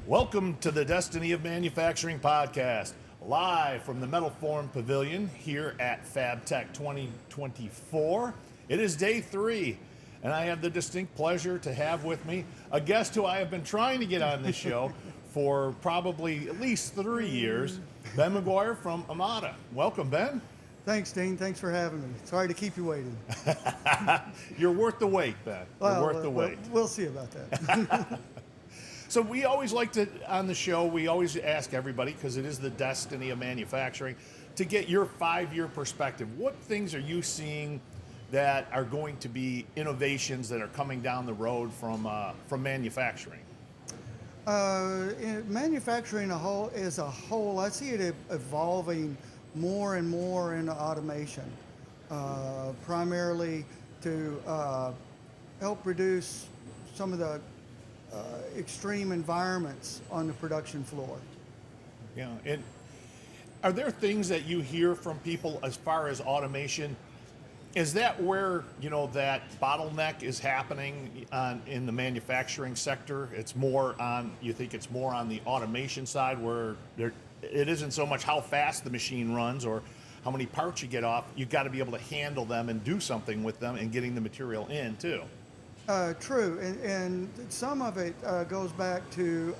Welcome to the Destiny of Manufacturing podcast, live from the Metal Forum Pavilion here at FABTECH 2024. It is day 3, and I have the distinct pleasure to have with me a guest who I have been trying to get on this show for probably at least 3 years, Ben McGuire from Amada. Welcome, Ben. Thanks, Dean. Thanks for having me. Sorry to keep you waiting. You're worth the wait, Ben. You're worth the wait. We'll see about that. So we always like to, on the show, we always ask everybody, because it is the destiny of manufacturing, to get your 5-year perspective. What things are you seeing that are going to be innovations that are coming down the road from manufacturing? In manufacturing as a whole, I see it evolving more and more into automation, primarily to help reduce some of the extreme environments on the production floor. Yeah, and are there things that you hear from people as far as automation? Is that where, that bottleneck is happening in the manufacturing sector? It's more on, you think it's more on the automation side where it isn't so much how fast the machine runs or how many parts you get off. You've got to be able to handle them and do something with them and getting the material in too. True, and some of it goes back to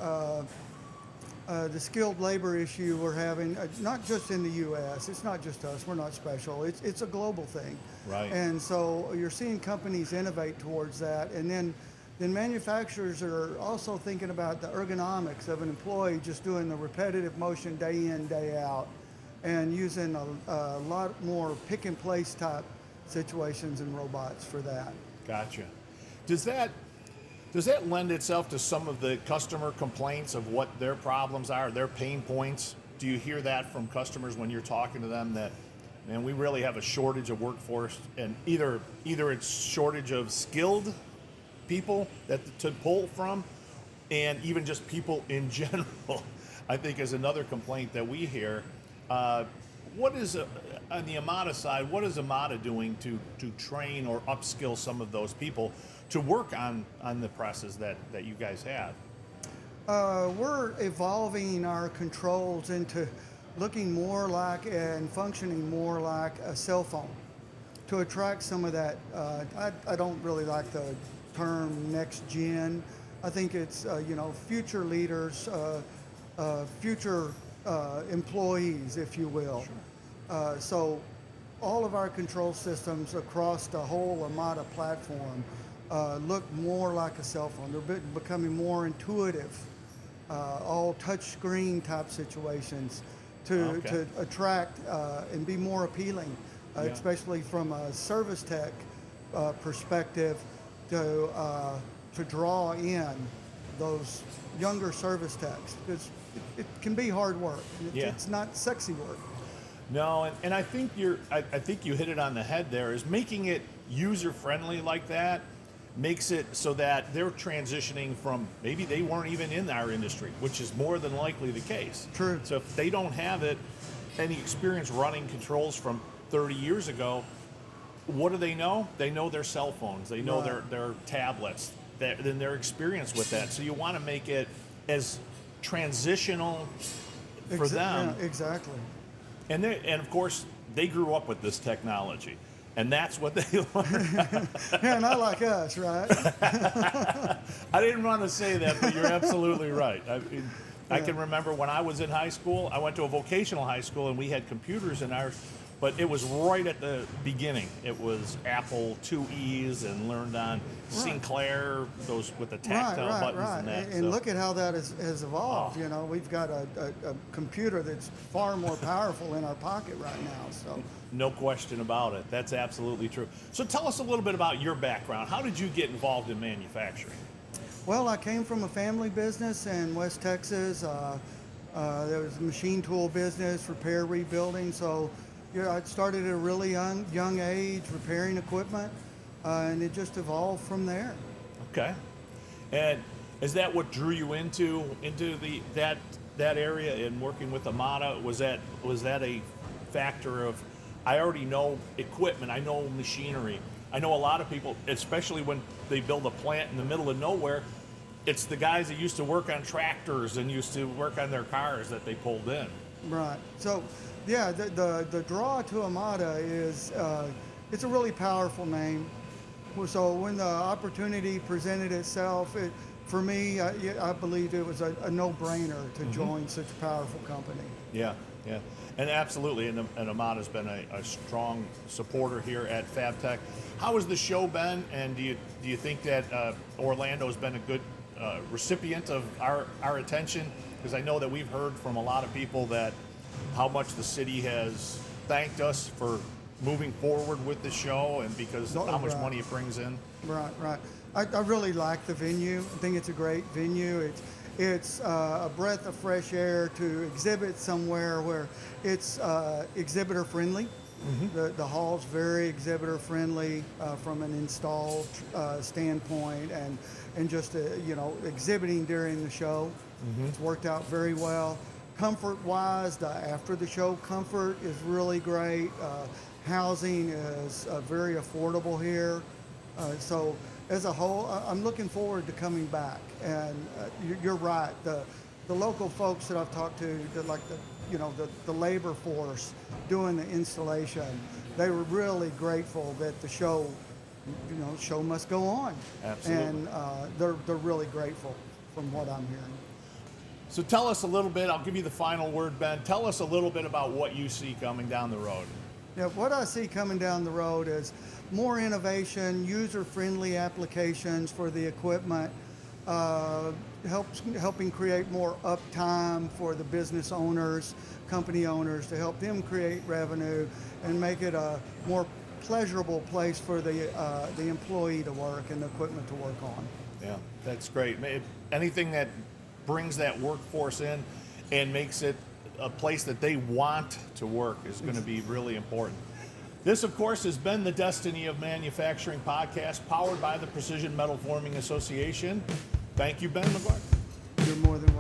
the skilled labor issue we're having, not just in the U.S. It's not just us. We're not special. It's a global thing. Right. And so you're seeing companies innovate towards that, and then manufacturers are also thinking about the ergonomics of an employee just doing the repetitive motion day in, day out, and using a lot more pick and place type situations and robots for that. Gotcha. Does that lend itself to some of the customer complaints of what their problems are, their pain points? Do you hear that from customers when you're talking to them that, man, we really have a shortage of workforce, and either it's shortage of skilled people to pull from, and even just people in general, I think is another complaint that we hear. What is, on the Amada side, what is Amada doing to train or upskill some of those people to work on the presses that you guys have? We're evolving our controls into looking more like and functioning more like a cell phone to attract some of that. I don't really like the term next gen. I think it's future leaders, future employees, if you will. Sure. So all of our control systems across the whole Amada platform look more like a cell phone. They're becoming more intuitive, all touch screen type situations to attract and be more appealing, especially from a service tech perspective, to draw in those younger service techs, because it can be hard work. It's not sexy work. No, and I think you hit it on the head there, is making it user friendly like that makes it so that they're transitioning from, maybe they weren't even in our industry, which is more than likely the case. True. So if they don't have any experience running controls from 30 years ago, what do they know? They know their cell phones, they know their tablets, then their experience with that. So you want to make it as transitional for them. Yeah, exactly. And of course, they grew up with this technology, and that's what they learned. Yeah, not like us, right? I didn't want to say that, but you're absolutely right. I can remember when I was in high school, I went to a vocational high school, and we had computers in ours, but it was right at the beginning. It was Apple IIe's, and learned on Sinclair, those with the tactile buttons and that. And look at how that has evolved. Oh. We've got a computer that's far more powerful in our pocket right now. So no question about it. That's absolutely true. So tell us a little bit about your background. How did you get involved in manufacturing? Well, I came from a family business in West Texas. There was a machine tool business, repair, rebuilding. So I started at a really young age repairing equipment, and it just evolved from there. Okay. And is that what drew you into that area in working with Amada? Was that a factor of, I already know equipment, I know machinery, I know a lot of people, especially when they build a plant in the middle of nowhere, it's the guys that used to work on tractors and used to work on their cars that they pulled in. Right. So, yeah, the draw to Amada is it's a really powerful name. So when the opportunity presented itself, for me, I believed it was a no-brainer to join such a powerful company. Yeah, yeah, and absolutely, and Amada's been a strong supporter here at FABTECH. How has the show been, and do you think that Orlando's been a good recipient of our attention? Because I know that we've heard from a lot of people that how much the city has thanked us for moving forward with the show, and because how much money it brings in. Right. I really like the venue. I think it's a great venue. It's a breath of fresh air to exhibit somewhere where it's exhibitor friendly. The hall's very exhibitor friendly from an install standpoint, and just exhibiting during the show. It's worked out very well. Comfort wise, the after the show comfort is really great. Housing is very affordable here. So as a whole, I'm looking forward to coming back. And you're right. The local folks that I've talked to, the labor force doing the installation, they were really grateful that the show must go on. Absolutely. And they're really grateful from what I'm hearing. So tell us a little bit. I'll give you the final word, Ben. Tell us a little bit about what you see coming down the road. Yeah, what I see coming down the road is more innovation, user-friendly applications for the equipment, helping create more uptime for the business owners, company owners, to help them create revenue and make it a more pleasurable place for the employee to work and the equipment to work on. Yeah, that's great. Anything that brings that workforce in and makes it a place that they want to work is going to be really important. This, of course, has been the Destiny of Manufacturing podcast, powered by the Precision Metal Forming Association. Thank you, Ben McGuire. You're more than